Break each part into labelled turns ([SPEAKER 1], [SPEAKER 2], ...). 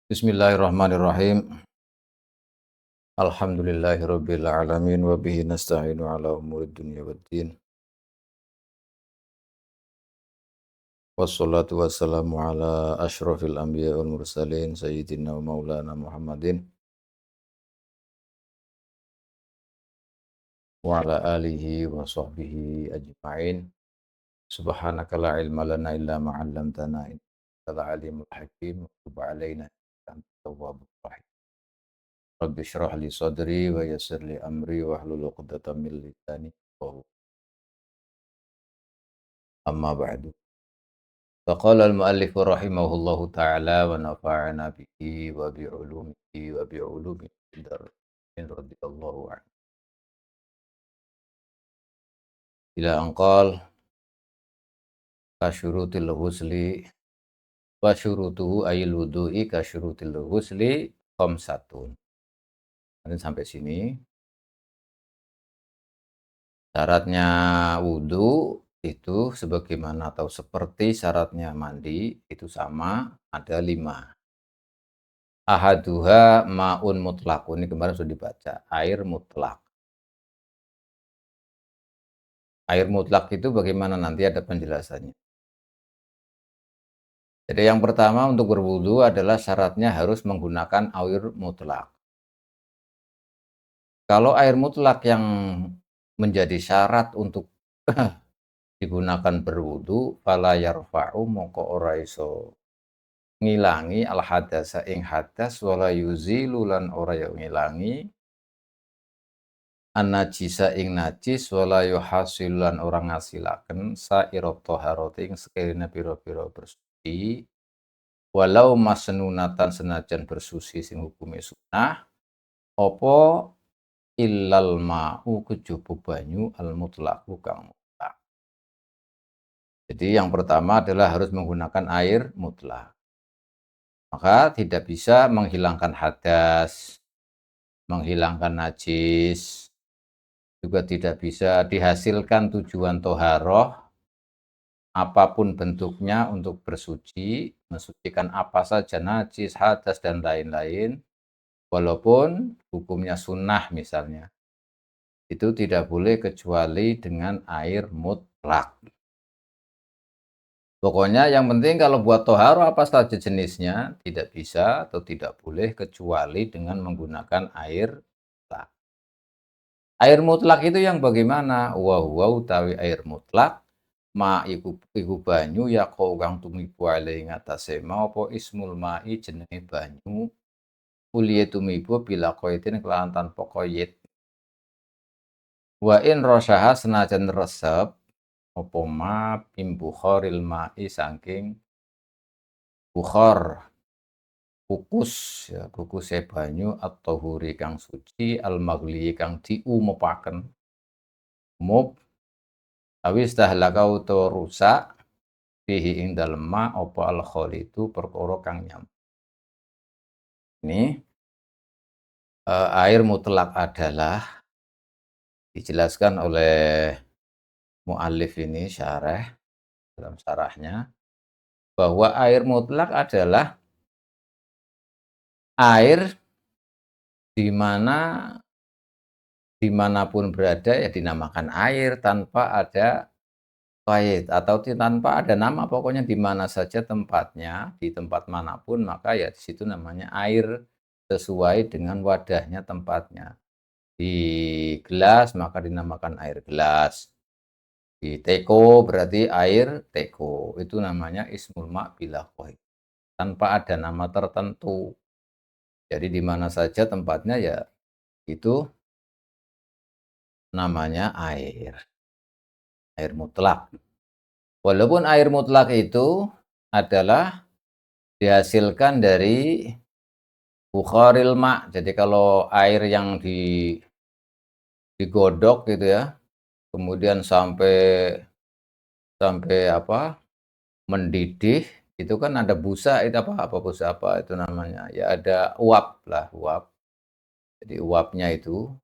[SPEAKER 1] Bismillahirrahmanirrahim. Alhamdulillahirabbil alamin wa bihi nasta'inu ala umurid dunya waddin. Wassalatu wassalamu ala asyrafil anbiya wal mursalin sayyidina wa maulana Muhammadin wa ala alihi wa sahbihi ajma'in. Subhanaka la ilma lana illa ma 'allamtana innaka antal alimul hakim. Tub alaina innaka antat tawwabur rahim. Rabbi shrah li sadri wa yassir li amri wahlul 'uqdatam min lisani yafqahu amma ba'du. Faqala al-muallifu rahimahullahu ta'ala wa nafa'ana bihi wa bi'ulumihi wa bi'ulumi dar radhiyallahu anhu. Ila anqal kasyurutil husli wa syurutuhu ayil wudu'i kasyurutil husli khamsatun. Nanti sampai sini. Syaratnya wudu itu sebagaimana atau seperti syaratnya mandi itu sama, ada 5. Ahaduha ma'un mutlaq. Ini kemarin sudah dibaca, air mutlak. Air mutlak itu bagaimana, nanti ada penjelasannya. Jadi yang pertama untuk berwudu adalah syaratnya harus menggunakan air mutlak. Kalau air mutlak yang menjadi syarat untuk digunakan berwudu, fala yarfa'u mongko ora iso ngilangi al hadasa ing hadas wala yuzilu lan ora yo ngilangi an-najisa ing najis wala yuhasilan orang ngasilaken sairat taharati ing sekiranya pira-pira bersuci walau masnunatan senajan bersuci sing hukume sunah apa illal ma'u kejaba banyu al mutlaqu kang mutlak. Jadi yang pertama adalah harus menggunakan air mutlak. Maka tidak bisa menghilangkan hadas, menghilangkan najis, juga tidak bisa dihasilkan tujuan toharoh apapun bentuknya untuk bersuci, mensucikan apa saja najis, hadas, dan lain-lain, walaupun hukumnya sunnah misalnya. Itu tidak boleh kecuali dengan air mutlak. Pokoknya yang penting kalau buat toharoh apa saja jenisnya, tidak bisa atau tidak boleh kecuali dengan menggunakan air mutlak. Air mutlak itu yang bagaimana? Wa utawi air mutlak ma iku banyu ya kang tumibu ale ing atase ma apa ismul ma'i jenenge banyu kuliye tumibu bila qaitin kelawan tanpa qaid. Wa in rasyaha senajan resep apa ma bim bukharil ma'i saking bukhar kukus ya kukuse banyu atau huri kang suci al magli kang diumepaken mub awis tahlaka utawa rusak fihi ing dalem ma apa al khalitu perkara kang nyam. Ini air mutlak adalah dijelaskan oleh muallif ini syarah dalam syarahnya bahwa air mutlak adalah air di mana dimanapun berada ya dinamakan air tanpa ada qaid atau tanpa ada nama, pokoknya di mana saja tempatnya, di tempat manapun maka ya di situ namanya air sesuai dengan wadahnya tempatnya. Di gelas maka dinamakan air gelas. Di teko berarti air teko. Itu namanya ismul ma' bila qaid. Tanpa ada nama tertentu. Jadi di mana saja tempatnya ya itu namanya air. Air mutlak. Walaupun air mutlak itu adalah dihasilkan dari bukharil ma'. Jadi kalau air yang digodok gitu ya, kemudian sampai sampai apa? Mendidih, itu kan ada busa itu apa busa apa itu namanya? Ya ada uap lah, uap. Jadi uapnya itu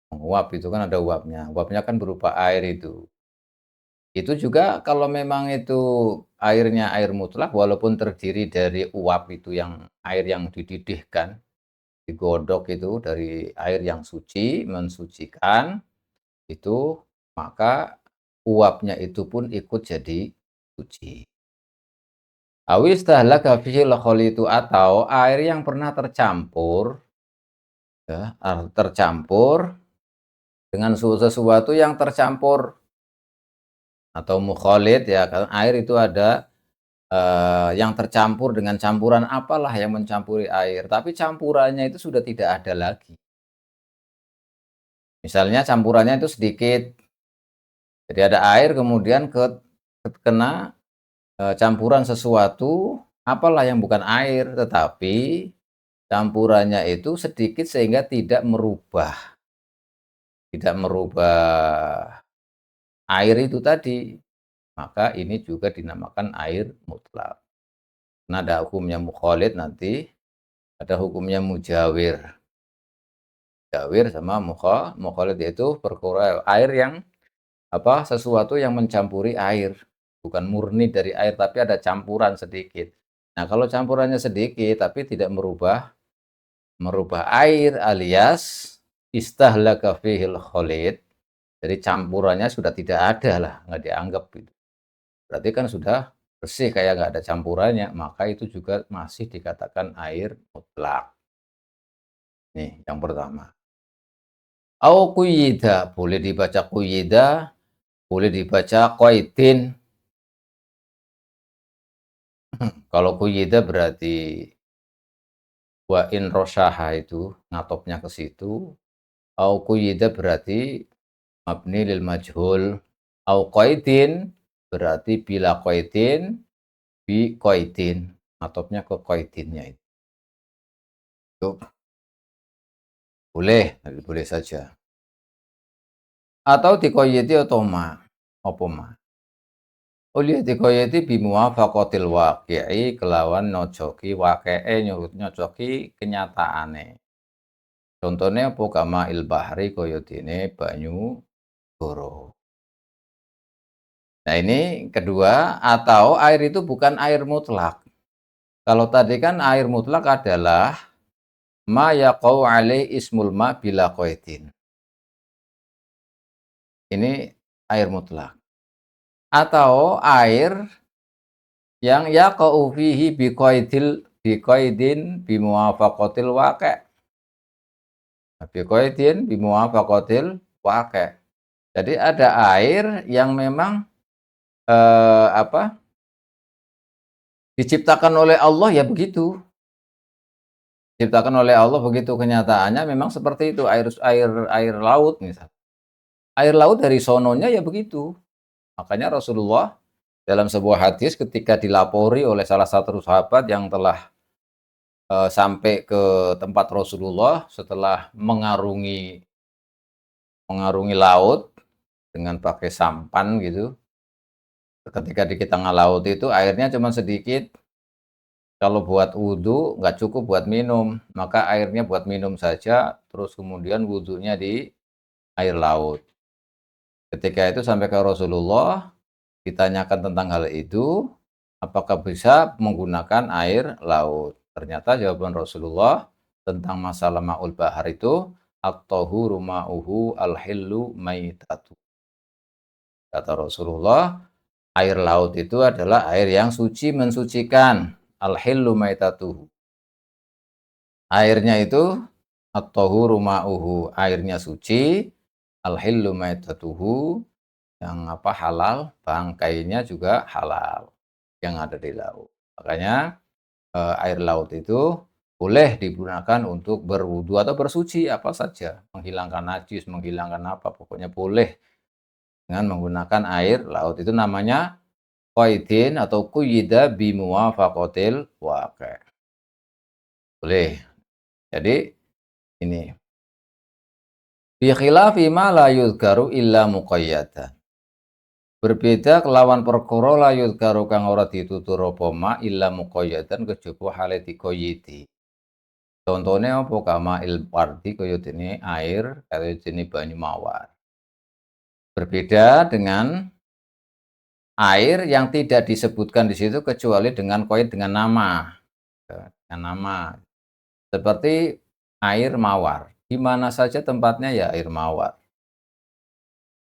[SPEAKER 1] menguap itu kan ada uapnya. Uapnya kan berupa air itu. Itu juga kalau memang itu airnya air mutlak walaupun terdiri dari uap itu yang air yang dididihkan, digodok itu dari air yang suci, mensucikan, itu maka uapnya itu pun ikut jadi suci. Awistahlaka fihil khalitu atau air yang pernah tercampur ya, tercampur dengan sesuatu yang tercampur atau mukhalid ya, kan air itu ada, yang tercampur dengan campuran apalah yang mencampuri air, tapi campurannya itu sudah tidak ada lagi. Misalnya campurannya itu sedikit, jadi ada air kemudian kena, campuran sesuatu, apalah yang bukan air, tetapi campurannya itu sedikit sehingga tidak merubah air itu tadi, maka ini juga dinamakan air mutlak. Nah, ada hukumnya mukhalid nanti, ada hukumnya mujawir. Mujawir sama mukhalid yaitu perkara air yang sesuatu yang mencampuri air, bukan murni dari air tapi ada campuran sedikit. Nah, kalau campurannya sedikit tapi tidak merubah merubah air alias istahlaka fihil khalid, jadi campurannya sudah tidak ada lah, nggak dianggap gitu. Berarti kan sudah bersih kayak nggak ada campurannya, maka itu juga masih dikatakan air mutlak. Nih yang pertama. Au quyida, boleh dibaca quyida, boleh dibaca qaidin. Kalau quyida berarti wa in rosyaha itu ngatopnya ke situ. Au quyida berarti mabni lil majhul. Au qaidin berarti bila qaidin bi qaidin. Ngatopnya ke qaidinnya itu. Boleh, boleh saja. Atau diqayyidi atau ma, apa ma? Ulih diqayyidi bimuwafaqatil waqi'i kelawan nojoki waqi'e nyocoki kenyataane. Contohnya apa kama il bahri kaya dene banyu goro. Nah ini kedua, atau air itu bukan air mutlak. Kalau tadi kan air mutlak adalah ma yaqau alai ismul ma bila qaidin. Ini air mutlak. Atau air yang yaqa'u fihi biqaidin bimuwafaqatil waqi'. Biqaidin bimuwafaqatil waqi'. Jadi ada air yang memang diciptakan oleh Allah ya begitu. Diciptakan oleh Allah begitu, kenyataannya memang seperti itu, air air air laut misal. Air laut dari sononya ya begitu. Makanya Rasulullah dalam sebuah hadis ketika dilapori oleh salah satu sahabat yang telah sampai ke tempat Rasulullah setelah mengarungi mengarungi laut dengan pakai sampan gitu. Ketika di tengah laut itu airnya cuma sedikit, kalau buat wudhu nggak cukup buat minum, maka airnya buat minum saja, terus kemudian wudhunya di air laut. Ketika itu sampai ke Rasulullah, ditanyakan tentang hal itu, apakah bisa menggunakan air laut? Ternyata jawaban Rasulullah tentang masalah ma'ul bahar itu, at-tahuru ma'uhu al-hillu maitatu. Kata Rasulullah, air laut itu adalah air yang suci mensucikan. Al-hillu maitatuhu. Airnya itu at-tahuru ma'uhu, airnya suci, al-hillu maitatuhu, yang halal, bangkainya juga halal yang ada di laut. Makanya air laut itu boleh digunakan untuk berwudu atau bersuci apa saja, menghilangkan najis, menghilangkan apa, pokoknya boleh dengan menggunakan air laut. Itu namanya qaidin atau quyida bimuwafaqatil waqi'. Boleh. Jadi ini bi khilafi ma la yuzkaru illa muqayyadan. Berbeda kelawan perkara la yuzkaru kang ora ditutur apa ma illa muqayyadan kejaba hale diqayyidi. Contohnya apa kama il wardi kaya dene air, kaya dene banyu mawar. Berbeda dengan air yang tidak disebutkan di situ kecuali dengan koid dengan nama, dengan nama. Seperti air mawar, di mana saja tempatnya ya air mawar.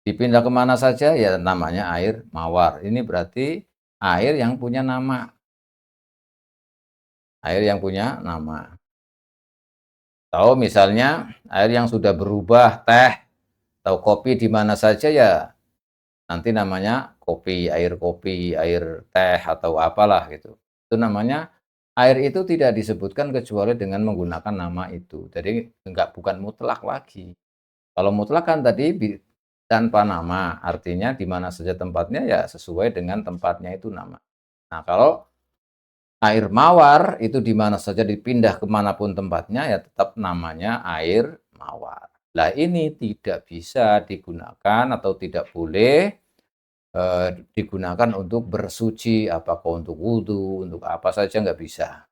[SPEAKER 1] Dipindah ke mana saja ya namanya air mawar. Ini berarti air yang punya nama, air yang punya nama. Atau misalnya air yang sudah berubah teh atau kopi di mana saja ya nanti namanya kopi, air teh atau apalah gitu. Itu namanya air itu tidak disebutkan kecuali dengan menggunakan nama itu. Jadi bukan mutlak lagi. Kalau mutlak kan tadi tanpa nama, artinya di mana saja tempatnya ya sesuai dengan tempatnya itu nama. Nah, kalau air mawar itu di mana saja dipindah kemanapun tempatnya ya tetap namanya air mawar. Nah, ini tidak bisa digunakan atau tidak boleh digunakan untuk bersuci, apakah untuk wudhu, untuk apa saja nggak bisa.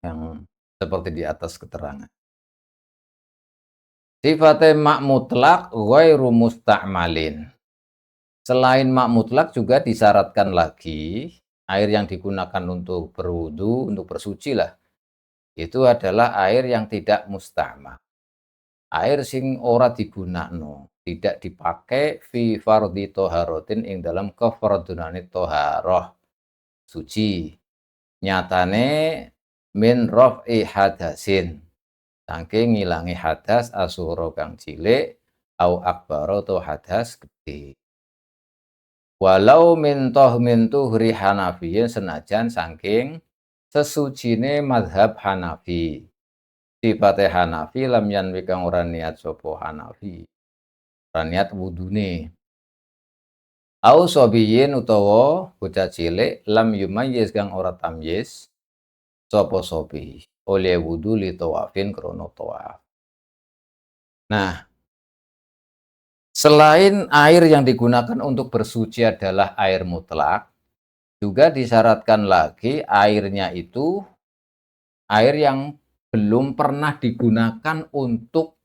[SPEAKER 1] Yang seperti di atas keterangan. Sifatnya mak mutlak ghairu musta'malin. Selain mak mutlak juga disyaratkan lagi air yang digunakan untuk berwudu, untuk bersuci lah, itu adalah air yang tidak musta'mal. Air sing ora digunakno, tidak dipakai fi fardhi toharotin ing dalam kefardunane toharoh suci. Nyatane min raf'i hadasin. Saking ngilangi hadas asura kang cilik au akbaro to hadas gede. Walau min tuhri Hanafiyin senajan saking sesucine mazhab Hanafi. Sifate Hanafi lam yanwi kang ora niat sapa Hanafi. Ora niat wudune. Au sobiyin utawa bocah cilik lam yumayyiz kang ora tamyiz sapa sobi oleh wudu li tawafin krono tawaf. Nah, selain air yang digunakan untuk bersuci adalah air mutlak, juga disyaratkan lagi airnya itu air yang belum pernah digunakan untuk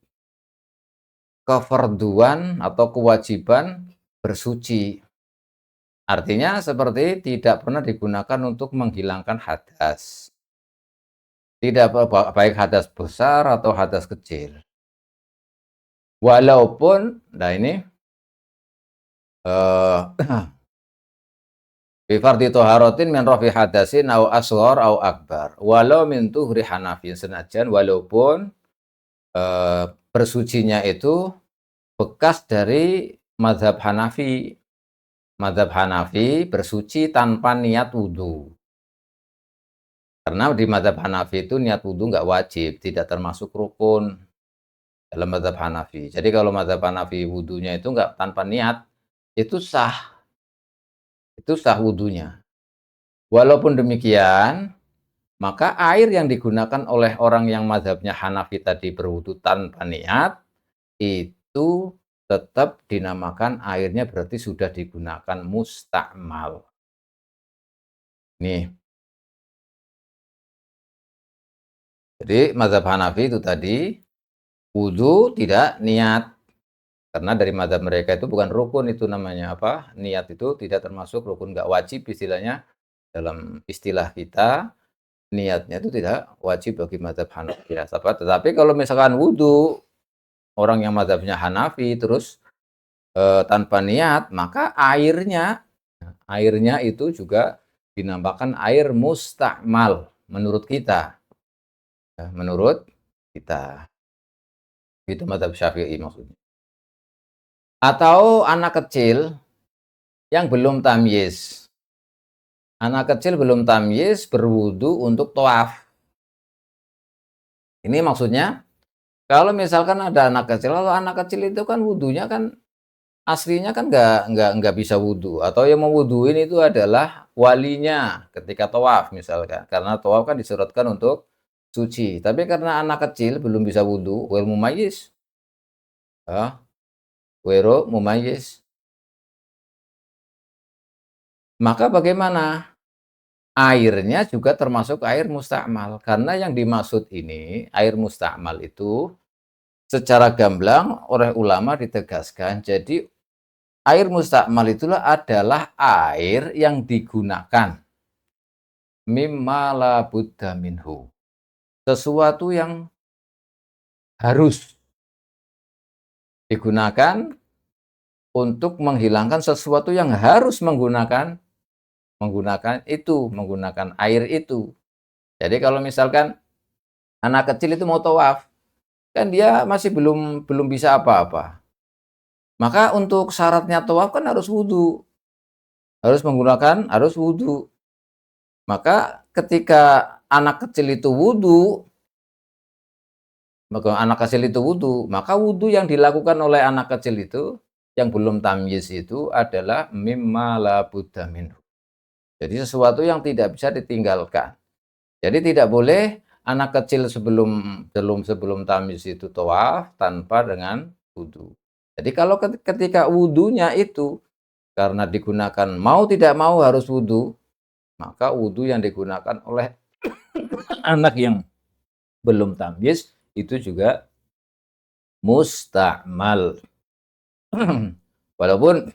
[SPEAKER 1] kefarduan atau kewajiban bersuci. Artinya seperti tidak pernah digunakan untuk menghilangkan hadas. Tidak baik hadas besar atau hadas kecil. Walaupun, nah ini bi fardhi toharotin min rafi hadasin au asghar au akbar. Walau min tuhri Hanafi senajan walaupun bersucinya itu bekas dari mazhab Hanafi. Mazhab Hanafi bersuci tanpa niat wudhu. Karena di mazhab Hanafi itu niat wudhu nggak wajib, tidak termasuk rukun dalam mazhab Hanafi. Jadi kalau mazhab Hanafi wudhunya itu nggak tanpa niat, itu sah wudhunya. Walaupun demikian, maka air yang digunakan oleh orang yang mazhabnya Hanafi tadi berwudhu tanpa niat, itu tetap dinamakan airnya berarti sudah digunakan musta'mal. Nih, jadi mazhab Hanafi itu tadi, wudhu tidak niat. Karena dari mazhab mereka itu bukan rukun itu namanya apa, niat itu tidak termasuk rukun, nggak wajib istilahnya. Dalam istilah kita, niatnya itu tidak wajib bagi mazhab Hanafi. Tetapi kalau misalkan wudhu, orang yang mazhabnya Hanafi terus tanpa niat, maka airnya itu juga dinamakan air musta'mal menurut kita. Ya, menurut kita. Itu mazhab Syafi'i maksudnya. Atau anak kecil yang belum tamyiz. Anak kecil belum tamyiz berwudu untuk tawaf. Ini maksudnya kalau misalkan ada anak kecil, kalau anak kecil itu kan wudunya kan aslinya kan nggak bisa wudu, atau yang mewuduin itu adalah walinya ketika tawaf misalkan. Karena tawaf kan disyaratkan untuk suci. Tapi karena anak kecil belum bisa wudu, ghairu mumayyiz. Ghairu mumayyiz. Maka bagaimana? Airnya juga termasuk air musta'mal. Karena yang dimaksud ini, air musta'mal itu secara gamblang oleh ulama ditegaskan, jadi Air mustakmal itulah adalah air yang digunakan, mimma la budda minhu, sesuatu yang harus digunakan untuk menghilangkan sesuatu yang harus menggunakan air itu. Jadi kalau misalkan anak kecil itu mau tawaf, kan dia masih belum belum bisa apa-apa. Maka untuk syaratnya tawaf kan harus wudu, harus wudu. Maka ketika anak kecil itu wudu, maka wudu yang dilakukan oleh anak kecil itu, yang belum tamyiz itu adalah mimma la budda minhu. Jadi sesuatu yang tidak bisa ditinggalkan. Jadi tidak boleh anak kecil sebelum tamyiz itu tawaf tanpa dengan wudu. Jadi kalau ketika wudunya itu karena digunakan mau tidak mau harus wudu, maka wudu yang digunakan oleh anak yang belum tamyiz itu juga mustakmal. Walaupun,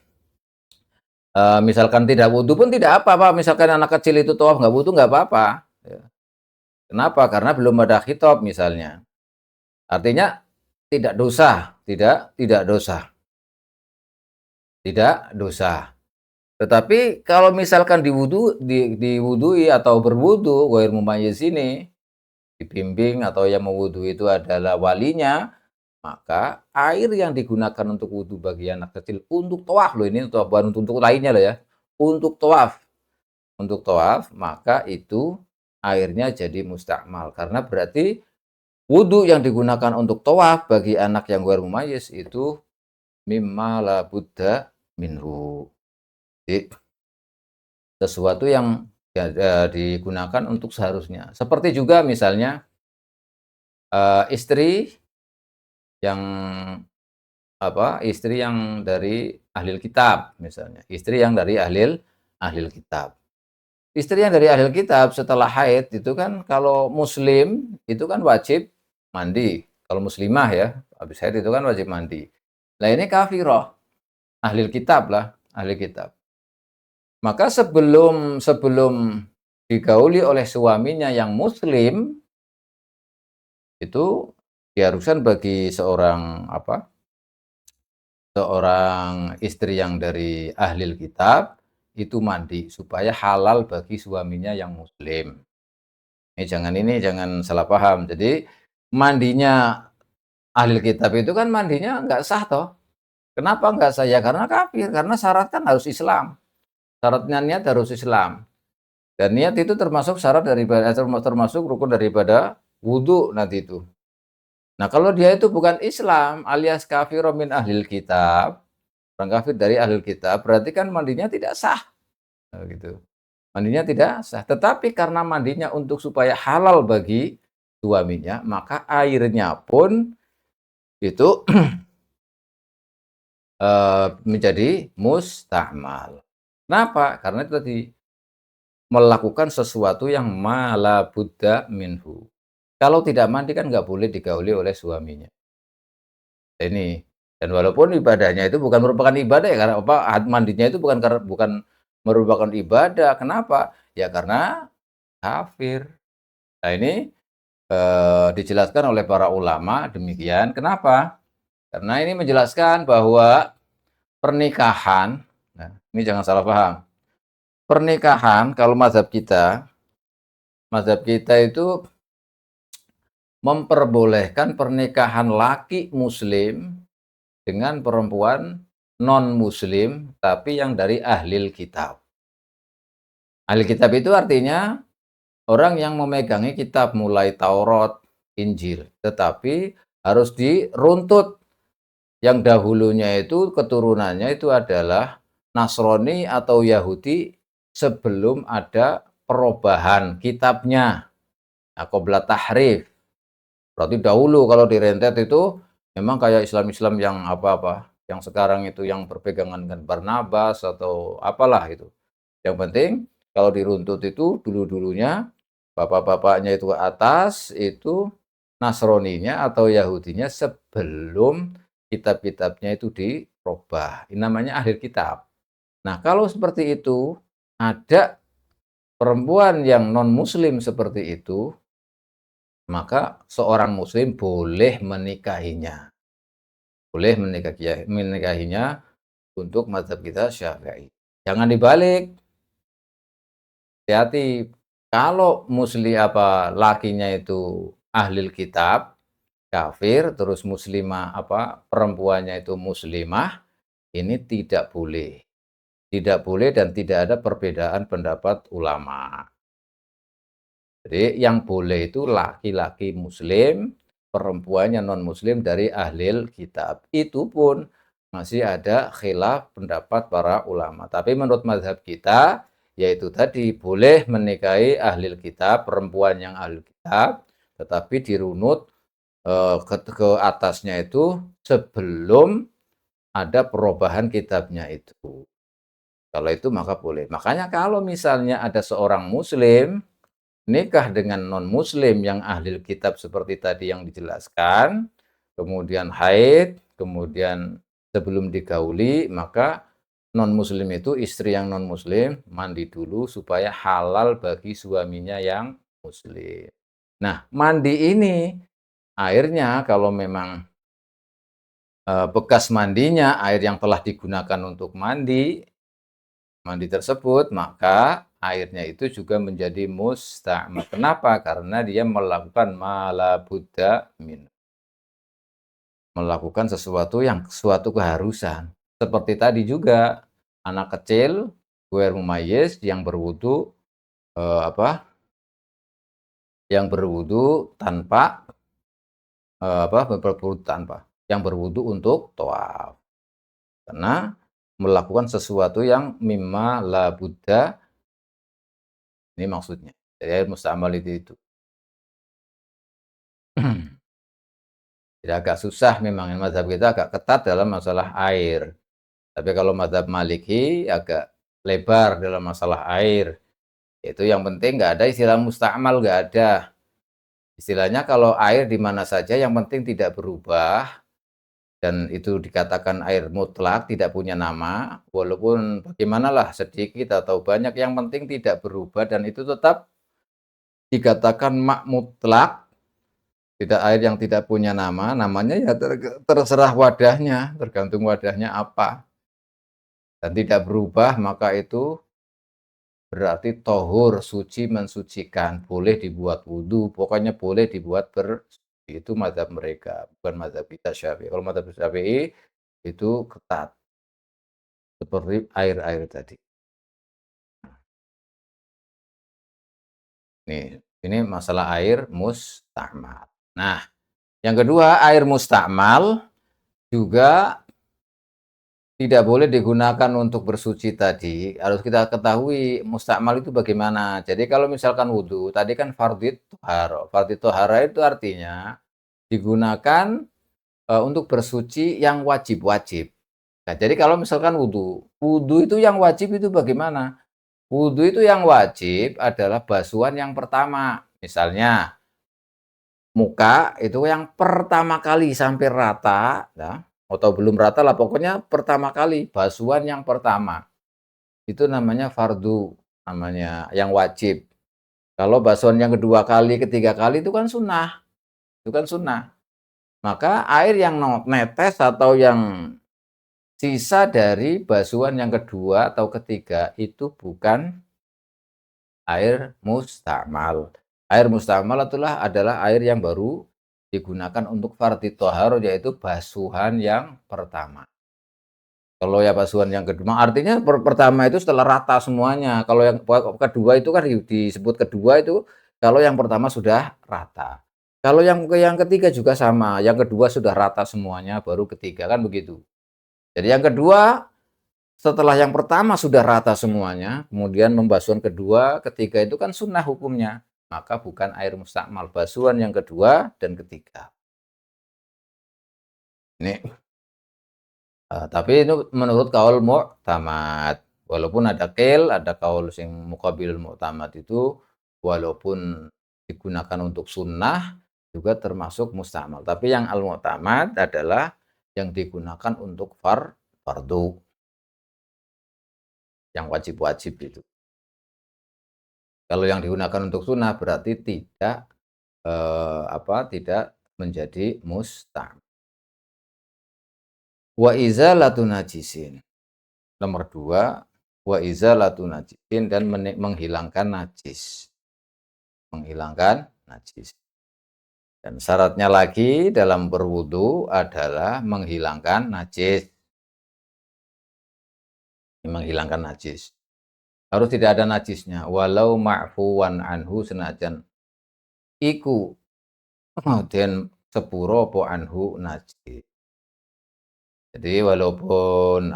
[SPEAKER 1] misalkan tidak wudu pun tidak apa-apa, misalkan anak kecil itu tawaf nggak wudu nggak apa-apa, ya. Kenapa? Karena belum ada khitab misalnya. Artinya tidak dosa, tidak dosa, tidak dosa. Tetapi kalau misalkan diwudui atau berwudu, ghair mumayyiz ini, dibimbing atau yang mewudhu itu adalah walinya, maka air yang digunakan untuk wudhu bagi anak kecil untuk tawaf loh, ini bukan untuk lainnya loh ya, untuk tawaf, maka itu airnya jadi mustakmal. Karena berarti wudhu yang digunakan untuk tawaf bagi anak yang ghair mumayyiz itu mimma la budda minhu. Jadi, sesuatu yang ya, digunakan untuk seharusnya. Seperti juga misalnya istri yang istri yang dari ahlil kitab misalnya, istri yang dari ahlil kitab. Istri yang dari ahlil kitab setelah haid itu kan kalau muslim itu kan wajib mandi. Kalau muslimah ya, habis haid itu kan wajib mandi. Nah ini kafirah, ahlil kitab lah, ahli kitab. Maka sebelum sebelum digauli oleh suaminya yang muslim, itu diharuskan bagi seorang istri yang dari ahlil kitab itu mandi supaya halal bagi suaminya yang muslim. Ini jangan salah paham. Jadi mandinya ahlil kitab itu kan mandinya nggak sah toh. Kenapa nggak sah? Ya karena kafir, karena syarat kan harus Islam. Syaratnya niat harus Islam. Dan niat itu termasuk syarat daripada termasuk rukun daripada wudhu nanti itu. Nah, kalau dia itu bukan Islam alias kafir min ahlil kitab, orang kafir dari ahlul kitab, berarti kan mandinya tidak sah. Nah, gitu. Mandinya tidak sah. Tetapi karena mandinya untuk supaya halal bagi suaminya, maka airnya pun itu menjadi mustakmal. Kenapa? Karena itu tadi melakukan sesuatu yang mala budda minhu. Kalau tidak mandi kan nggak boleh digauli oleh suaminya. Ini. Dan walaupun ibadahnya itu bukan merupakan ibadah ya, karena mandinya itu bukan merupakan ibadah. Kenapa? Ya karena kafir. Nah ini dijelaskan oleh para ulama demikian. Kenapa? Karena ini menjelaskan bahwa pernikahan, nah ini jangan salah paham. Pernikahan kalau mazhab kita itu memperbolehkan pernikahan laki muslim dengan perempuan non-muslim, tapi yang dari ahlil kitab. Ahli kitab itu artinya orang yang memegangi kitab mulai Taurat, Injil, tetapi harus diruntut. Yang dahulunya itu keturunannya itu adalah Nasrani atau Yahudi sebelum ada perubahan kitabnya. Nah, qabla tahrif. Berarti dahulu kalau direntet itu memang kayak Islam-Islam yang yang sekarang itu yang berpegangan dengan Barnabas atau apalah itu. Yang penting kalau diruntut itu dulu-dulunya bapak-bapaknya itu ke atas itu Nasroninya atau Yahudinya sebelum kitab-kitabnya itu robah, ini namanya ahli kitab. Nah, kalau seperti itu, ada perempuan yang non-muslim seperti itu, maka seorang muslim boleh menikahinya. Boleh menikahinya untuk mazhab kita Syafi'i. Jangan dibalik, hati-hati. Kalau lakinya itu ahlil kitab, kafir, terus muslimah perempuannya itu muslimah, ini tidak boleh. Tidak boleh dan tidak ada perbedaan pendapat ulama. Jadi yang boleh itu laki-laki muslim, perempuannya non-muslim dari ahlil kitab. Itu pun masih ada khilaf pendapat para ulama. Tapi menurut mazhab kita, yaitu tadi boleh menikahi ahlil kitab, perempuan yang ahlil kitab, tetapi dirunut ke atasnya itu sebelum ada perubahan kitabnya itu. Kalau itu maka boleh. Makanya kalau misalnya ada seorang muslim nikah dengan non-muslim yang ahli kitab seperti tadi yang dijelaskan, kemudian haid, kemudian sebelum digauli, maka non-muslim itu istri yang non-muslim mandi dulu supaya halal bagi suaminya yang muslim. Nah, mandi ini airnya kalau memang bekas mandinya air yang telah digunakan untuk mandi tersebut, maka airnya itu juga menjadi musta'mal. Kenapa? Karena dia melakukan malabudda min. Melakukan suatu keharusan. Seperti tadi juga anak kecil ghair mumayyiz yang berwudu eh, apa? Yang berwudu tanpa berwudu tanpa yang berwudu untuk tawaf. Karena melakukan sesuatu yang mimma la budda, ini maksudnya. Jadi air musta'mal itu. Jadi agak susah memang, mazhab kita agak ketat dalam masalah air. Tapi kalau mazhab Maliki agak lebar dalam masalah air. Itu yang penting nggak ada istilah musta'mal, nggak ada. Istilahnya kalau air di mana saja yang penting tidak berubah dan itu dikatakan air mutlak, tidak punya nama, walaupun bagimanalah sedikit atau banyak yang penting tidak berubah dan itu tetap dikatakan mak mutlak. Tidak, air yang tidak punya nama, namanya ya terserah wadahnya, tergantung wadahnya apa. Dan tidak berubah, maka itu berarti tohur, suci, mensucikan. Boleh dibuat wudhu, pokoknya boleh dibuat bersuci. Itu mazhab mereka, bukan mazhab kita Syafi'i. Kalau mazhab Syafi'i itu ketat, seperti air-air tadi. Nih, ini masalah air mustakmal. Nah, yang kedua, air mustakmal juga tidak boleh digunakan untuk bersuci tadi, harus kita ketahui mustakmal itu bagaimana. Jadi kalau misalkan wudhu, tadi kan fardhu toharo. Fardhu toharo itu artinya digunakan untuk bersuci yang wajib-wajib. Nah, jadi kalau misalkan wudhu, wudhu itu yang wajib itu bagaimana? Wudhu itu yang wajib adalah basuhan yang pertama. Misalnya, muka itu yang pertama kali sampai rata, ya, atau belum rata lah, pokoknya pertama kali, basuhan yang pertama. Itu namanya fardu, namanya yang wajib. Kalau basuhan yang kedua kali, ketiga kali itu kan sunnah. Itu kan sunnah. Maka air yang netes atau yang sisa dari basuhan yang kedua atau ketiga itu bukan air mustakmal. Air mustakmal adalah air yang baru digunakan untuk fardhu thahar, yaitu basuhan yang pertama. Kalau ya basuhan yang kedua, artinya pertama itu setelah rata semuanya. Kalau yang kedua itu kan disebut kedua itu kalau yang pertama sudah rata. Kalau yang ketiga juga sama, yang kedua sudah rata semuanya, baru ketiga kan begitu. Jadi yang kedua setelah yang pertama sudah rata semuanya, kemudian membasuhan kedua, ketiga itu kan sunnah hukumnya. Maka bukan air mustakmal, basuhan yang kedua dan ketiga. Ini, tapi itu menurut kaul mu'tamad. Walaupun ada ada kaul sing muqabil mu'tamad itu, walaupun digunakan untuk sunnah, juga termasuk mustakmal. Tapi yang al-mu'tamad adalah yang digunakan untuk fardu, yang wajib-wajib itu. Kalau yang digunakan untuk sunnah berarti tidak, tidak menjadi Wa izalatu najisin. Nomor 2, wa izalatu najisin dan menghilangkan najis. Menghilangkan najis. Dan syaratnya lagi dalam berwudu adalah menghilangkan najis. Menghilangkan najis. Harus tidak ada najisnya. Walau ma'fuwan anhu senajan iku den sepuro po anhu najis. Jadi walaupun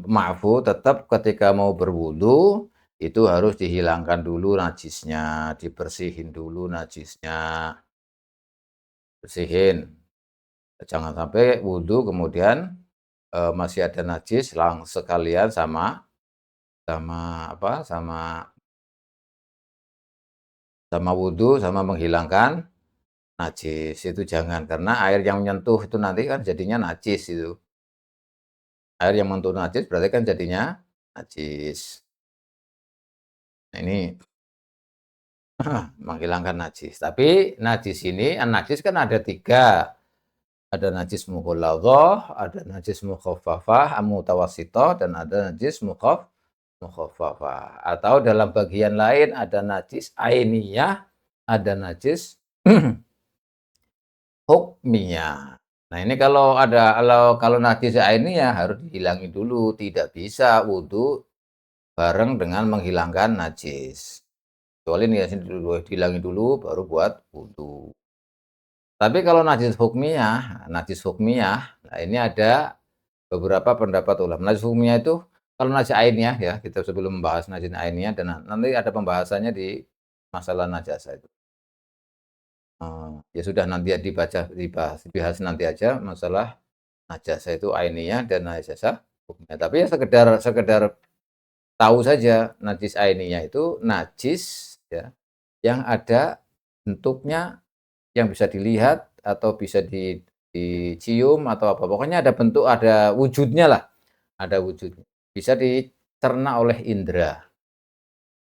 [SPEAKER 1] ma'fu tetap ketika mau berwudu itu harus dihilangkan dulu najisnya, dibersihin dulu najisnya, bersihin. Jangan sampai wudu kemudian, masih ada najis sekalian sama sama sama sama wudu, sama menghilangkan najis, itu jangan. Karena air yang menyentuh itu nanti kan jadinya najis itu. Air yang menyentuh najis berarti kan jadinya najis. Nah ini menghilangkan najis. Tapi najis ini, najis kan ada 3. Ada najis mughalladhah, ada najis mukhaffafah, mutawassithah, dan ada najis mukhaffafah. Atau dalam bagian lain ada najis ainiyah, ada najis hukmiyah. Nah, ini kalau najis ainiyah harus dihilangi dulu, tidak bisa wudu bareng dengan menghilangkan najis. Kecuali niatnya dulu dihilangin dulu baru buat wudu. Tapi kalau najis hukmiyah, nah ini ada beberapa pendapat ulama. Najis hukmiyah itu kalau najis ainiyah ya, kita sebelum membahas najis ainiyah dan nanti ada pembahasannya di masalah najasa itu. Ya sudah nanti dibahas nanti aja masalah najasa itu ainiyah dan najasa hukmiyah. Tapi ya sekedar tahu saja najis ainiyah itu najis ya yang ada bentuknya yang bisa dilihat atau bisa dicium atau apa, pokoknya ada bentuk, ada wujudnya lah, ada wujudnya. Bisa dicerna oleh indera,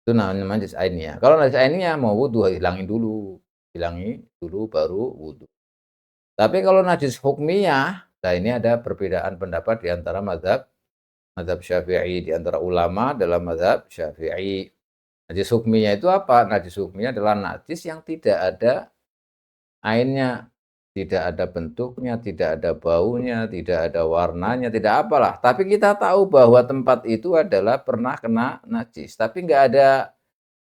[SPEAKER 1] itu namanya najis ainiyah. Kalau najis ainiyah mau wudu hilangin dulu baru wudu. Tapi kalau najis hukmiyah, nah ini ada perbedaan pendapat di antara mazhab Syafi'i, di antara ulama dalam mazhab Syafi'i. Najis hukmiyah itu apa? Najis hukmiyah adalah najis yang tidak ada ainnya, tidak ada bentuknya, tidak ada baunya, tidak ada warnanya, tidak apalah. Tapi kita tahu bahwa tempat itu adalah pernah kena najis, tapi nggak ada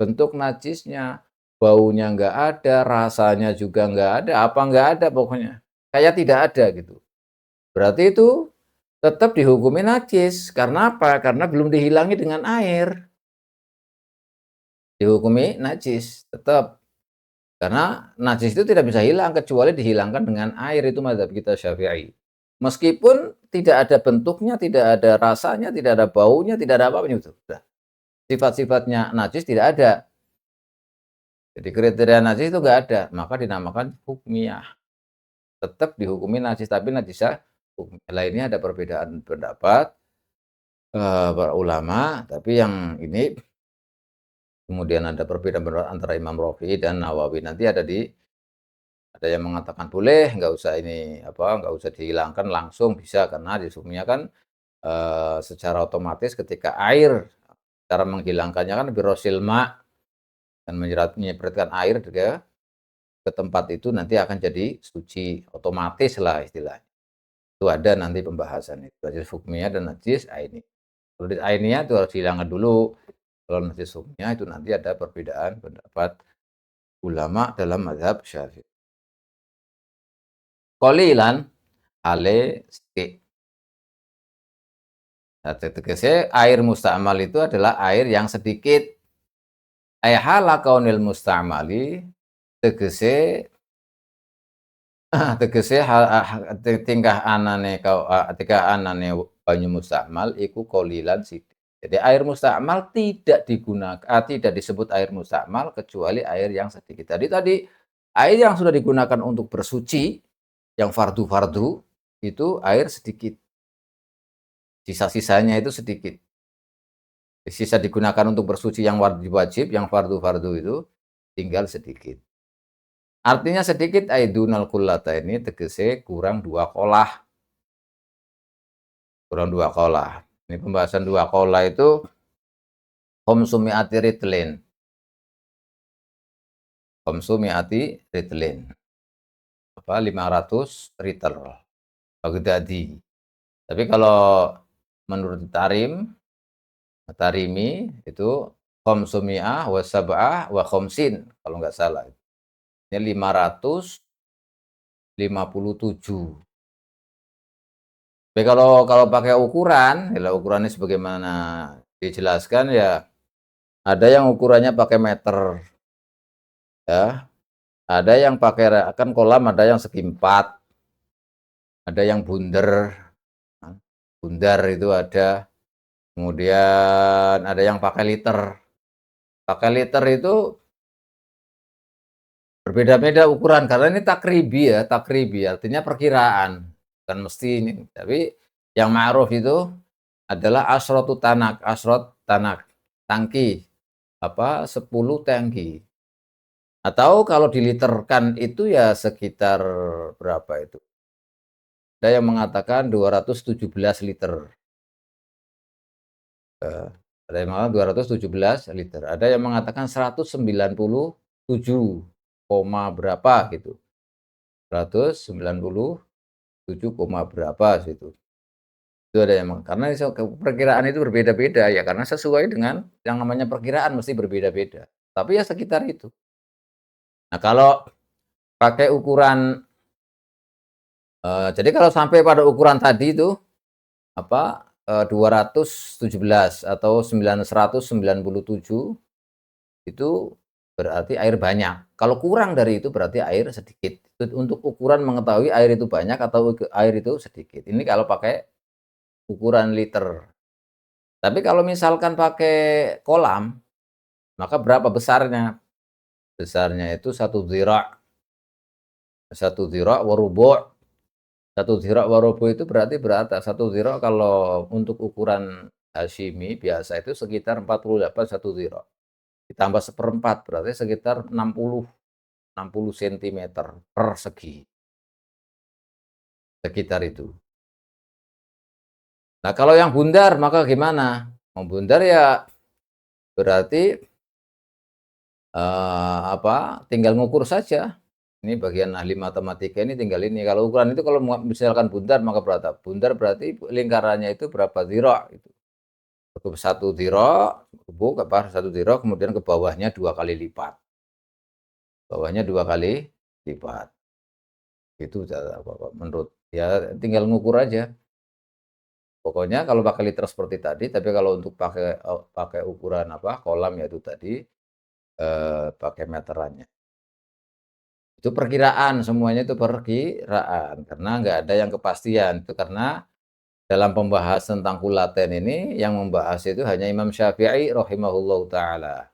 [SPEAKER 1] bentuk najisnya, baunya nggak ada, rasanya juga nggak ada, apa nggak ada pokoknya. Kayak tidak ada gitu. Berarti itu tetap dihukumi najis. Karena apa? Karena belum dihilangi dengan air. Dihukumi najis tetap. Karena najis itu tidak bisa hilang kecuali dihilangkan dengan air, itu mazhab kita Syafi'i. Meskipun tidak ada bentuknya, tidak ada rasanya, tidak ada baunya, tidak ada apa-apa itu. Sifat-sifatnya najis tidak ada. Jadi kriteria najis itu enggak ada, maka dinamakan hukmiyah. Tetap dihukumi najis, tapi najisnya hukmiyah. Lainnya ada perbedaan pendapat para ulama, tapi yang ini kemudian ada perbedaan pendapat antara Imam Rafi'i dan Nawawi. Nanti ada yang mengatakan boleh, nggak usah nggak usah dihilangkan langsung bisa, karena di hukmiyah kan secara otomatis ketika air cara menghilangkannya kan birosil ma, dan menyipratkan air ke tempat itu nanti akan jadi suci otomatis lah istilahnya. Itu ada nanti pembahasan itu najis hukmiyah dan najis aini. Kalau najis ainiyah itu harus dihilangkan dulu. Kalau najis hukmiyah itu nanti ada perbedaan pendapat ulama dalam mazhab Syafi'i. Qalilan ale sithik. Nah, tegese air musta'mal itu adalah air yang sedikit. Ay hala kaunil musta'mali, tegese tegese tingkah anane banyu musta'mal iku qalilan sithik. Jadi air musta'mal tidak disebut air musta'mal kecuali air yang sedikit. Tadi air yang sudah digunakan untuk bersuci, yang fardu-fardu, itu air sedikit, sisa-sisanya itu sedikit. Sisa digunakan untuk bersuci yang wajib-wajib, yang fardu-fardu itu tinggal sedikit. Artinya sedikit aidunal ini tegese kurang 2 qolah, kurang 2 qolah. Ini pembahasan 2 qolah itu khamsumi'ati ritlin, khamsumi'ati ritlin, 500 liter Baghdadi. Tapi kalau menurut Tarimi itu khamsumi'ah wa sab'ah wa khamsin kalau nggak salah. Ini 557. Tapi kalau pakai ukuran, ya ukurannya sebagaimana dijelaskan ya, ada yang ukurannya pakai meter, ya. Ada yang pakai kan kolam, ada yang segi 4, ada yang bundar. Bundar itu ada. Kemudian ada yang pakai liter. Pakai liter itu berbeda-beda ukuran karena ini takribi artinya perkiraan, bukan mesti ini. Tapi yang ma'ruf itu adalah asrot tanak, tangki, 10 tangki. Atau kalau diliterkan itu ya sekitar berapa itu? Ada yang mengatakan 217 liter. Ada yang mengatakan 217 liter. Ada yang mengatakan 197, berapa gitu. 197, berapa situ. Itu ada yang karena perkiraan itu berbeda-beda ya, karena sesuai dengan yang namanya perkiraan mesti berbeda-beda. Tapi ya sekitar itu. Nah, kalau pakai ukuran jadi kalau sampai pada ukuran tadi itu 217 atau 197 itu berarti air banyak. Kalau kurang dari itu berarti air sedikit. Untuk ukuran mengetahui air itu banyak atau air itu sedikit. Ini kalau pakai ukuran liter. Tapi kalau misalkan pakai kolam, maka berapa besarnya? Besarnya itu 1 dhira'. 1 dhira' wa rubu'. 1 dhira' wa rubu' itu berarti berapa? 1 dhira' kalau untuk ukuran Hashimi biasa itu sekitar 48 1 dhira'. Ditambah 1/4 berarti sekitar 60 cm persegi. Sekitar itu. Nah, kalau yang bundar maka gimana? Membundar ya berarti tinggal ngukur saja. Ini bagian ahli matematika ini tinggal ini. Kalau ukuran itu kalau misalkan bundar maka berapa? Bundar berarti lingkarannya itu berapa dhira' itu. Cukup 1 dhira', 1 dhira' kemudian ke bawahnya 2 kali lipat. Bawahnya 2 kali lipat. Itu menurut ya tinggal ngukur aja. Pokoknya kalau pakai liter seperti tadi, tapi kalau untuk pakai ukuran kolam yaitu tadi pakai meterannya. Itu perkiraan, semuanya itu perkiraan karena nggak ada yang kepastian. Itu karena dalam pembahasan tentang kulaten ini yang membahas itu hanya Imam Syafi'i rahimahullahu taala.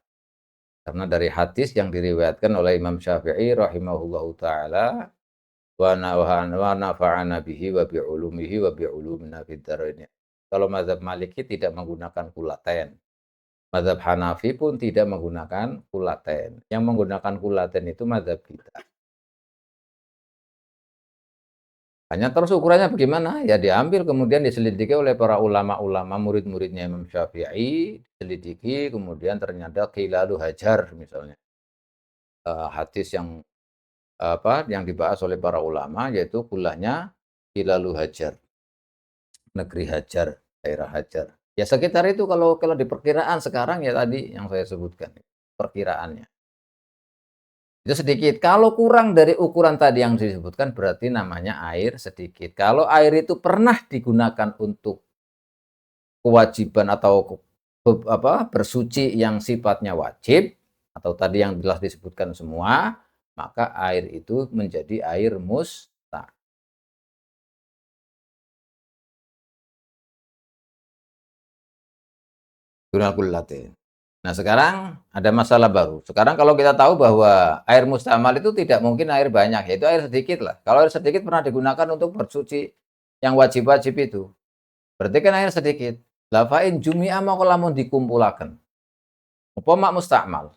[SPEAKER 1] Karena dari hadis yang diriwayatkan oleh Imam Syafi'i rahimahullahu taala wa nafa'ana bihi wa bi ulumihi wa bi ulumina fid dharain. Kalau mazhab Maliki tidak menggunakan kulaten. Mazhab Hanafi pun tidak menggunakan kulaten. Yang menggunakan kulaten itu mazhab kita. Hanya terus ukurannya bagaimana? Ya diambil kemudian diselidiki oleh para ulama-ulama murid-muridnya Imam Syafi'i, diselidiki kemudian ternyata qilalu hajar misalnya. Hadis yang dibahas oleh para ulama yaitu kulahnya qilalu hajar. Negeri Hajar, daerah Hajar. Ya sekitar itu kalau di perkiraan sekarang ya tadi yang saya sebutkan, perkiraannya. Itu sedikit. Kalau kurang dari ukuran tadi yang disebutkan berarti namanya air sedikit. Kalau air itu pernah digunakan untuk kewajiban atau bersuci yang sifatnya wajib atau tadi yang telah disebutkan semua, maka air itu menjadi air mustah. Nah, sekarang ada masalah baru. Sekarang kalau kita tahu bahwa air mustamal itu tidak mungkin air banyak, yaitu air sedikit lah. Kalau air sedikit pernah digunakan untuk bersuci yang wajib-wajib itu. Berarti kan air sedikit. Lah fa in jumi'a mongko lamun dikumpulaken. Apa mak mustakmal?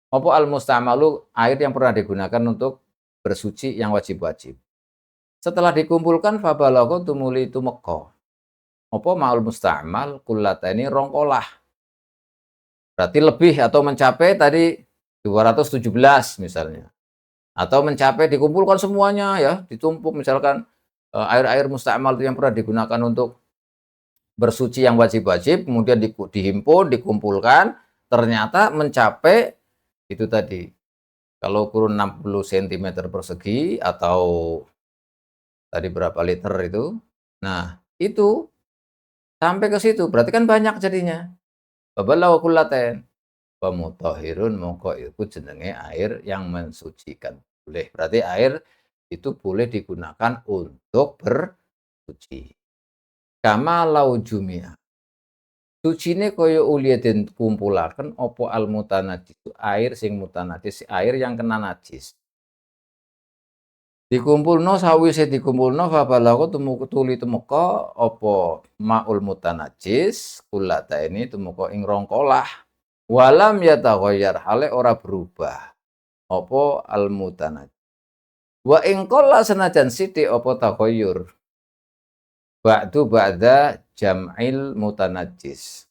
[SPEAKER 1] Apa al mustamalu air yang pernah digunakan untuk bersuci yang wajib-wajib. Setelah dikumpulkan fabalagha tumuli tumeka. Apa ma'ul mustamal kullataini rongkolah. Berarti lebih atau mencapai tadi 217 misalnya. Atau mencapai dikumpulkan semuanya ya, ditumpuk misalkan air-air mustamal yang pernah digunakan untuk bersuci yang wajib-wajib, kemudian dihimpun, dikumpulkan, ternyata mencapai itu tadi. Kalau kurun 60 cm persegi atau tadi berapa liter itu. Nah, itu sampai ke situ, berarti kan banyak jadinya. Babalagha kullatain wa mutahhirun mongko iku jenenge air yang mensucikan. Boleh, berarti air itu boleh digunakan untuk bersuci. Kama lau jumia. Sucine kaya uliya den kumpulaken apa al mutanajjis, air sing mutanajjis, air yang kena najis. Dikumpulno sawise dikumpulno fabalagha tuli tumeka apa maul mutanajjis kullataini tumeka ing rongkolah. Walam yataghayyar hale ora berubah apa al mutanajjis. Wa ing qalla senajan sithik apa taghayyur ba'da jam'il mutanajjis.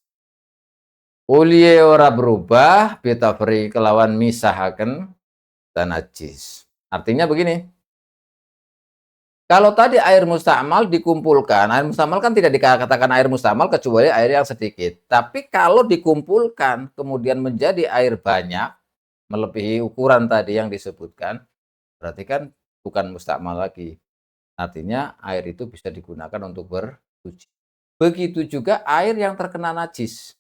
[SPEAKER 1] Uliye ora berubah bitafri kelawan misahaken tanajis. Artinya begini, kalau tadi air mustamal dikumpulkan, air mustamal kan tidak dikatakan air mustamal kecuali air yang sedikit. Tapi kalau dikumpulkan kemudian menjadi air banyak, melebihi ukuran tadi yang disebutkan, berarti kan bukan mustamal lagi. Artinya air itu bisa digunakan untuk bersuci. Begitu juga air yang terkena najis.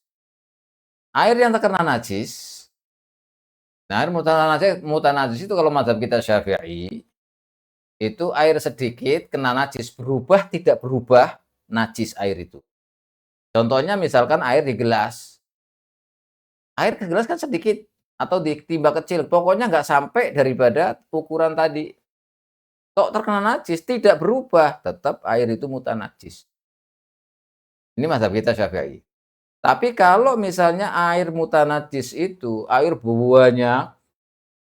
[SPEAKER 1] Air yang terkena najis, nah air mutanajis itu kalau mazhab kita Syafi'i, itu air sedikit kena najis, berubah tidak berubah najis air itu. Contohnya misalkan air di gelas. Air ke gelas kan sedikit atau di timba kecil, pokoknya nggak sampai daripada ukuran tadi. Tok terkena najis tidak berubah, tetap air itu mutanajis. Ini mazhab kita Syafi'i. Tapi kalau misalnya air mutanajis itu air buahnya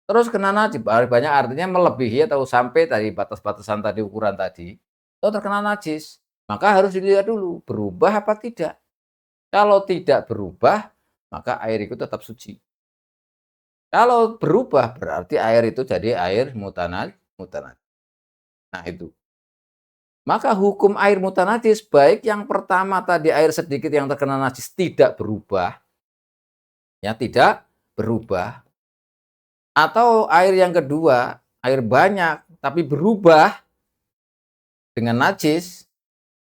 [SPEAKER 1] terus kena najis, banyak artinya melebihi atau sampai tadi batas-batasan tadi, ukuran tadi, itu terkena najis. Maka harus dilihat dulu, berubah apa tidak. Kalau tidak berubah, maka air itu tetap suci. Kalau berubah, berarti air itu jadi air mutanajis. Nah itu. Maka hukum air mutanajis, baik yang pertama tadi air sedikit yang terkena najis tidak berubah, ya tidak berubah, atau air yang kedua, air banyak tapi berubah dengan najis,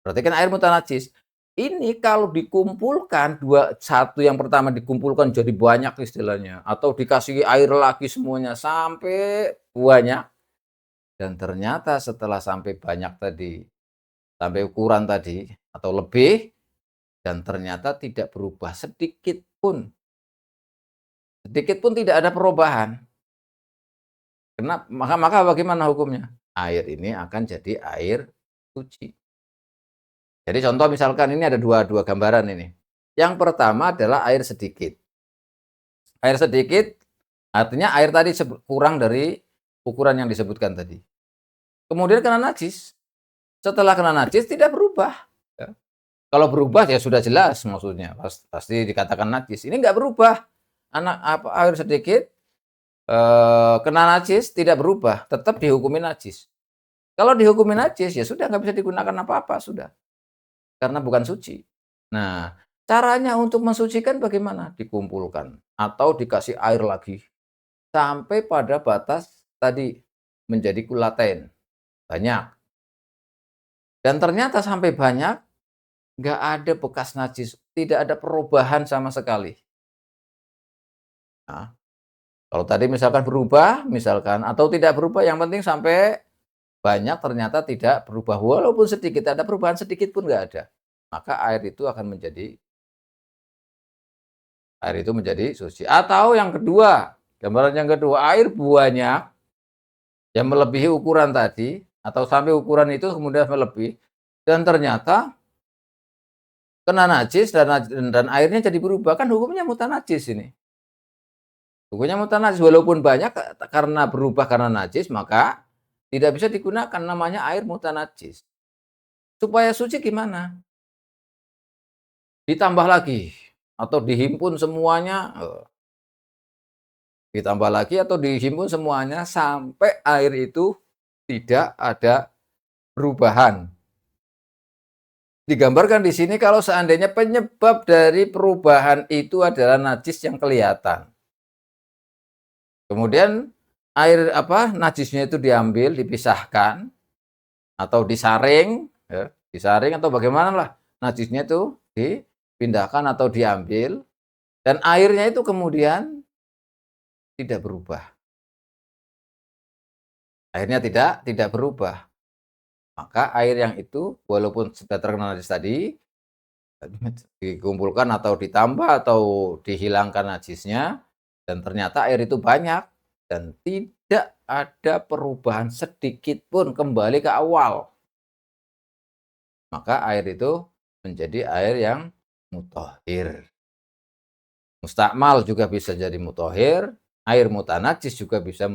[SPEAKER 1] berarti kan air mutanajis. Ini kalau dikumpulkan, satu yang pertama dikumpulkan jadi banyak istilahnya, atau dikasih air lagi semuanya sampai banyak, dan ternyata setelah sampai banyak tadi, sampai ukuran tadi atau lebih, dan ternyata tidak berubah sedikit pun tidak ada perubahan. Maka bagaimana hukumnya? Air ini akan jadi air suci. Jadi contoh misalkan ini ada dua gambaran ini. Yang pertama adalah air sedikit. Air sedikit artinya air tadi kurang dari ukuran yang disebutkan tadi. Kemudian kena najis. Setelah kena najis tidak berubah. Ya. Kalau berubah ya sudah jelas maksudnya. Pasti dikatakan najis. Ini nggak berubah. Air sedikit kena najis tidak berubah, tetap dihukumi najis. Kalau dihukumi najis ya sudah nggak bisa digunakan apa-apa sudah, karena bukan suci. Nah, caranya untuk mensucikan bagaimana? Dikumpulkan atau dikasih air lagi sampai pada batas tadi menjadi kulaten banyak. Dan ternyata sampai banyak nggak ada bekas najis, tidak ada perubahan sama sekali. Nah, kalau tadi misalkan berubah, misalkan atau tidak berubah, yang penting sampai banyak ternyata tidak berubah, walaupun sedikit, ada perubahan sedikit pun nggak ada. Maka air itu menjadi suci. Atau yang kedua, gambaran yang kedua, air buahnya yang melebihi ukuran tadi, atau sampai ukuran itu kemudian melebihi, dan ternyata kena najis dan airnya jadi berubah, kan hukumnya mutanajis ini. Hukumnya mutanajis walaupun banyak karena berubah karena najis, maka tidak bisa digunakan namanya air mutanajis. Supaya suci gimana? Ditambah lagi atau dihimpun semuanya, ditambah lagi atau dihimpun semuanya sampai air itu tidak ada perubahan. Digambarkan di sini kalau seandainya penyebab dari perubahan itu adalah najis yang kelihatan. Kemudian air apa, najisnya itu diambil, dipisahkan atau disaring, ya, disaring atau bagaimanalah najisnya itu dipindahkan atau diambil dan airnya itu kemudian tidak berubah. Akhirnya tidak berubah. Maka air yang itu walaupun sudah terkena najis tadi, dikumpulkan atau ditambah atau dihilangkan najisnya, dan ternyata air itu banyak dan tidak ada perubahan sedikit pun kembali ke awal. Maka air itu menjadi air yang mutahhir. Mustakmal juga bisa jadi mutahhir, air mutanajis juga bisa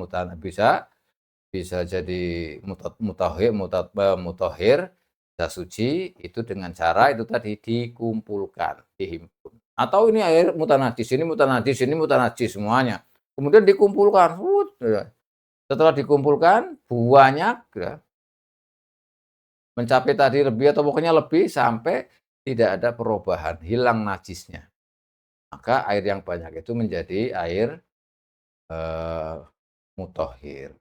[SPEAKER 1] bisa jadi mutahhir, bisa suci itu dengan cara itu tadi dikumpulkan, dihimpun. Atau ini air mutanajis, ini mutanajis, ini mutanajis semuanya. Kemudian dikumpulkan, ya. Setelah dikumpulkan banyak ya, mencapai tadi lebih atau pokoknya lebih sampai tidak ada perubahan, hilang najisnya. Maka air yang banyak itu menjadi air mutahhir.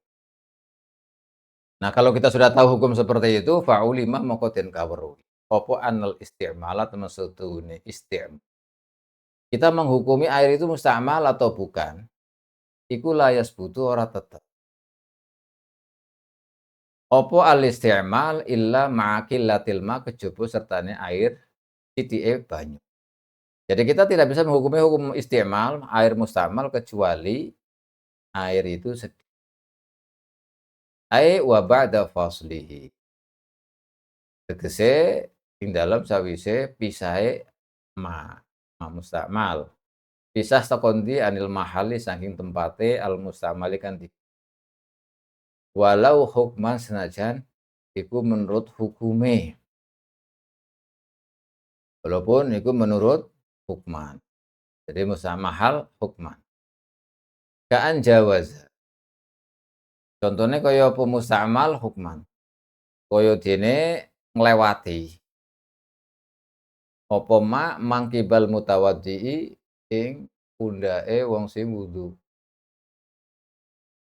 [SPEAKER 1] Nah, kalau kita sudah tahu hukum seperti itu, fa'ulima moko den kawruhi. Apa anal isti'malat maksudune kita menghukumi air itu musta'mal atau bukan, iku la yasbutu ora tetep. Apa al isti'mal illa ma'a qillatil ma kejaba sertane air sithike banyu. Jadi kita tidak bisa menghukumi hukum isti'mal, air musta'mal kecuali air itu wa ba'da faslihi. Tegese ing dalem sawise pisahe ma mustakmal. Pisah saka ndi anil mahali saking tempate al mustamali kan walau hukman senajan iku menurut hukume. Walaupun iku menurut hukman. Jadi mustamahal hukman. Ka'an jawaza. Contohnya kaya apa mustamal hukman. Kaya dene nglewati. Apa mangkibal mutawaddi'i ing pundake wong sing wudu.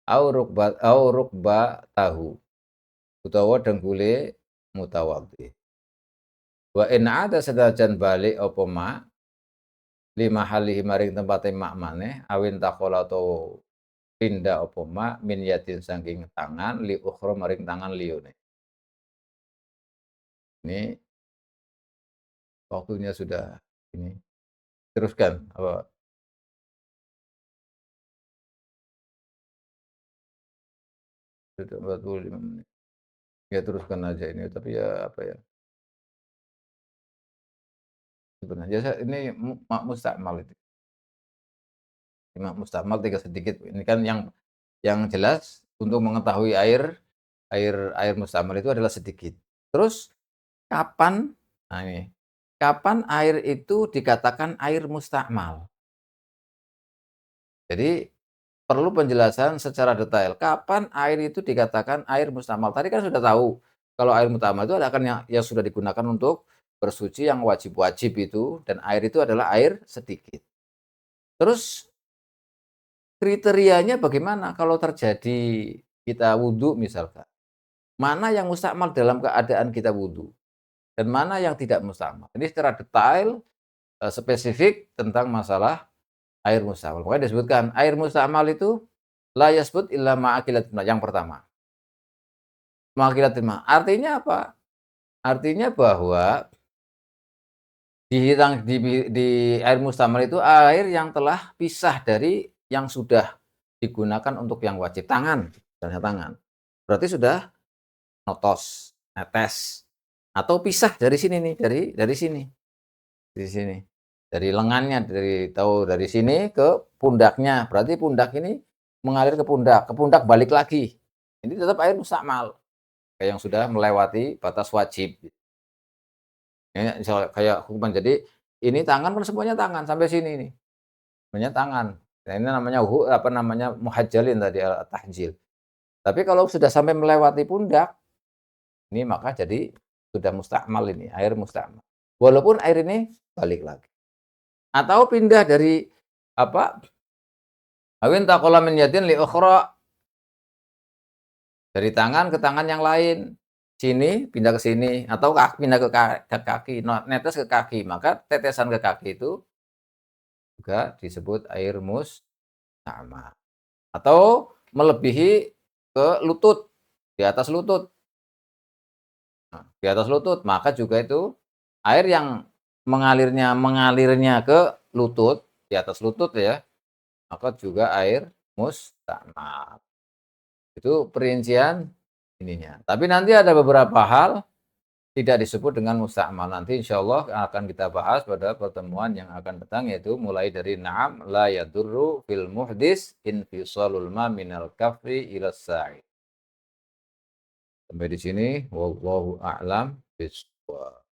[SPEAKER 1] Au rukba tahu utawa dengkule mutawaddi. Wa in ada sedajan balik apa lima halihi maring tempate mak maneh awin takola atau pindah apa min yatin saking tangan li ukhra maring tangan liyane. Ini waktunya sudah ini. Teruskan apa? Sudah 45 menit. Ya teruskan aja ini, tapi ya apa ya, sebenarnya ini mustakmal itu. Mustakmal 3 sedikit. Ini kan yang jelas untuk mengetahui air mustakmal itu adalah sedikit. Terus kapan, nah ini, kapan air itu dikatakan air mustakmal? Jadi perlu penjelasan secara detail, kapan air itu dikatakan air mustakmal. Tadi kan sudah tahu, kalau air mustakmal itu adalah kan yang sudah digunakan untuk bersuci yang wajib-wajib itu, dan air itu adalah air sedikit. Terus kriterianya bagaimana kalau terjadi kita wudhu misalkan? Mana yang mustakmal dalam keadaan kita wudhu? Dan mana yang tidak mustakmal? Ini secara detail, spesifik tentang masalah air mustakmal. Makanya disebutkan air mustakmal itu la yasbut illa ma'akilatin ma, yang pertama. Ma'akilatin ma. Artinya apa? Artinya bahwa di air mustakmal itu air yang telah pisah dari yang sudah digunakan untuk yang wajib. Tangan, misalnya tangan. Berarti sudah notos, netes. atau pisah dari sini nih, dari sini, dari sini. Dari lengannya, dari sini ke pundaknya, berarti pundak ini mengalir ke pundak balik lagi. Ini tetap air mustakmal, kayak yang sudah melewati batas wajib. Kayak hukuman. Jadi, ini tangan kan semuanya tangan sampai sini nih, semuanya tangan. Nah, ini namanya apa namanya, muhajjalin tadi, tahjil. Tapi kalau sudah sampai melewati pundak, ini maka jadi sudah mustakmal ini, air mustakmal. Walaupun air ini balik lagi. Atau pindah dari apa, awin taqala min yadin li ukhra, dari tangan ke tangan yang lain. Sini pindah ke sini atau pindah ke kaki, netes ke kaki, maka tetesan ke kaki itu juga disebut air mustakmal. Atau melebihi ke lutut, di atas lutut. Nah, di atas lutut, maka juga itu air yang mengalirnya ke lutut, di atas lutut ya, maka juga air mustakmal. Itu perincian ininya. Tapi nanti ada beberapa hal tidak disebut dengan mustakmal. Nanti insyaallah akan kita bahas pada pertemuan yang akan datang, yaitu mulai dari na'am la yadurru fil muhdis infisalul ma minal kaffi ila sa'i. Sampai di sini wallahu a'lam bishawab.